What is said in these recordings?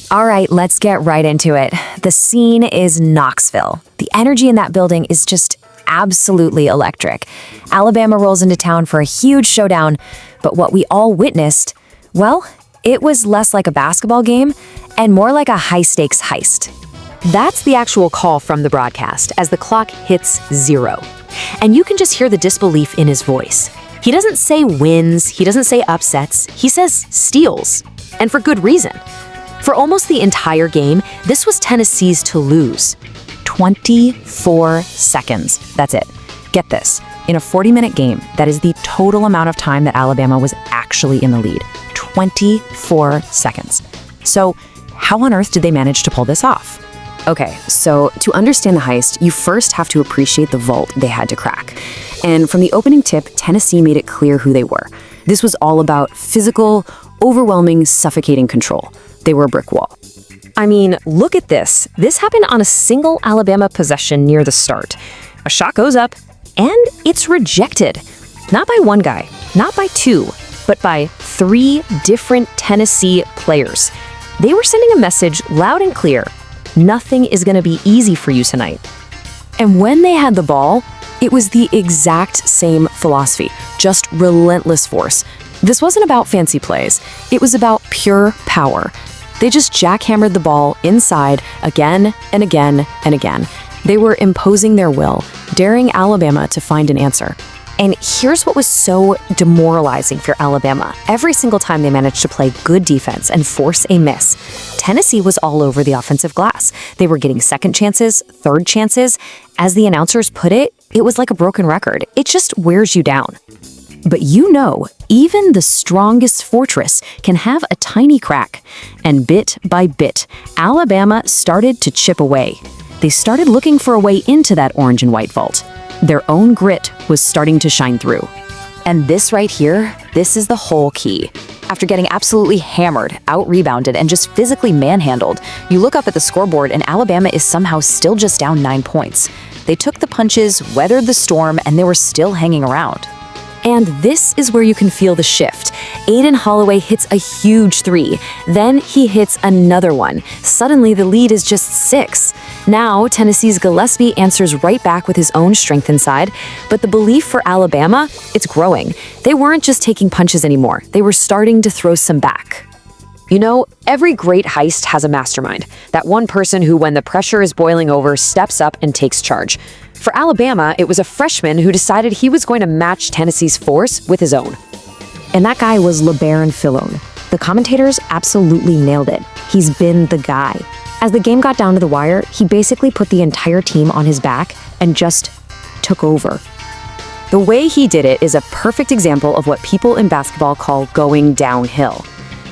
All right, let's get right into it. The scene is Knoxville. The energy in that building is just absolutely electric. Alabama rolls into town for a huge showdown, but what we all witnessed, well, it was less like a basketball game and more like a high-stakes heist. That's the actual call from the broadcast as the clock hits 0. And you can just hear the disbelief in his voice. He doesn't say wins, he doesn't say upsets, he says steals. And for good reason. For almost the entire game, this was Tennessee's to lose. 24 seconds. That's it. Get this. In a 40-minute game, that is the total amount of time that Alabama was actually in the lead. 24 seconds. So, how on earth did they manage to pull this off? Okay, so to understand the heist, you first have to appreciate the vault they had to crack. And from the opening tip, Tennessee made it clear who they were. This was all about physical, overwhelming, suffocating control. They were a brick wall. I mean, look at this. This happened on a single Alabama possession near the start. A shot goes up, and it's rejected. Not by one guy, not by two, but by 3 different Tennessee players. They were sending a message loud and clear. Nothing is going to be easy for you tonight. And when they had the ball, it was the exact same philosophy, just relentless force. This wasn't about fancy plays. It was about pure power. They just jackhammered the ball inside again and again and again. They were imposing their will, daring Alabama to find an answer. And here's what was so demoralizing for Alabama. Every single time they managed to play good defense and force a miss, Tennessee was all over the offensive glass. They were getting second chances, third chances. As the announcers put it, it was like a broken record. It just wears you down. But you know, even the strongest fortress can have a tiny crack. And bit by bit, Alabama started to chip away. They started looking for a way into that orange and white vault. Their own grit was starting to shine through. And this right here, this is the whole key. After getting absolutely hammered, out-rebounded, and just physically manhandled, you look up at the scoreboard and Alabama is somehow still just down 9 points. They took the punches, weathered the storm, and they were still hanging around. And this is where you can feel the shift. Aiden Holloway hits a huge 3. Then he hits another one. Suddenly, the lead is just 6. Now, Tennessee's Gillespie answers right back with his own strength inside. But the belief for Alabama, it's growing. They weren't just taking punches anymore. They were starting to throw some back. You know, every great heist has a mastermind. That one person who, when the pressure is boiling over, steps up and takes charge. For Alabama, it was a freshman who decided he was going to match Tennessee's force with his own. And that guy was Labaron Phylon. The commentators absolutely nailed it. He's been the guy. As the game got down to the wire, he basically put the entire team on his back and just took over. The way he did it is a perfect example of what people in basketball call going downhill.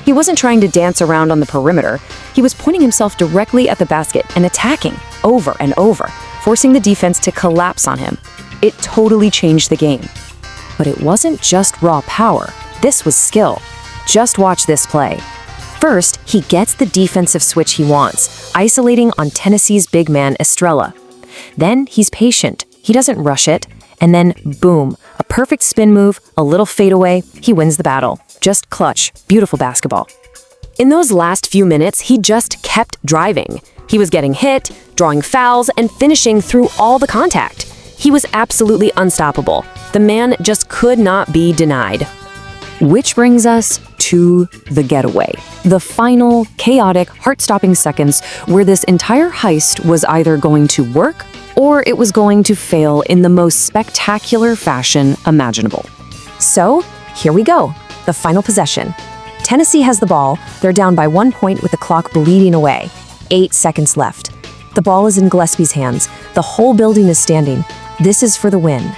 He wasn't trying to dance around on the perimeter. He was pointing himself directly at the basket and attacking over and over, forcing the defense to collapse on him. It totally changed the game. But it wasn't just raw power. This was skill. Just watch this play. First, he gets the defensive switch he wants, isolating on Tennessee's big man Estrella. Then he's patient. He doesn't rush it. And then, boom, a perfect spin move, a little fadeaway, he wins the battle. Just clutch. Beautiful basketball. In those last few minutes, he just kept driving. He was getting hit, drawing fouls, and finishing through all the contact. He was absolutely unstoppable. The man just could not be denied. Which brings us to the getaway. The final, chaotic, heart-stopping seconds where this entire heist was either going to work or it was going to fail in the most spectacular fashion imaginable. So, here we go. The final possession. Tennessee has the ball. They're down by 1 point with the clock bleeding away. 8 seconds left. The ball is in Gillespie's hands. The whole building is standing. This is for the win.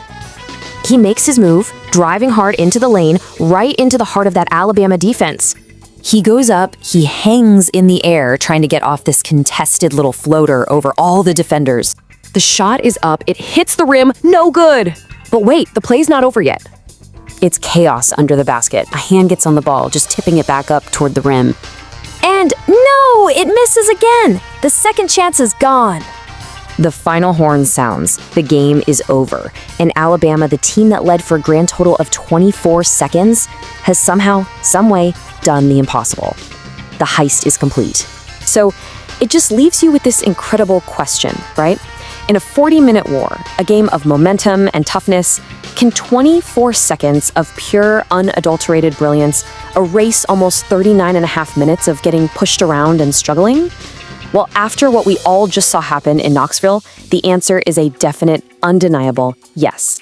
He makes his move, driving hard into the lane, right into the heart of that Alabama defense. He goes up, he hangs in the air, trying to get off this contested little floater over all the defenders. The shot is up, it hits the rim, no good! But wait, the play's not over yet. It's chaos under the basket. A hand gets on the ball, just tipping it back up toward the rim. And no, it misses again! The second chance is gone. The final horn sounds. The game is over. And Alabama, the team that led for a grand total of 24 seconds, has somehow, someway, done the impossible. The heist is complete. So it just leaves you with this incredible question, right? In a 40-minute war, a game of momentum and toughness, can 24 seconds of pure, unadulterated brilliance erase almost 39.5 minutes of getting pushed around and struggling? Well, after what we all just saw happen in Knoxville, the answer is a definite, undeniable yes.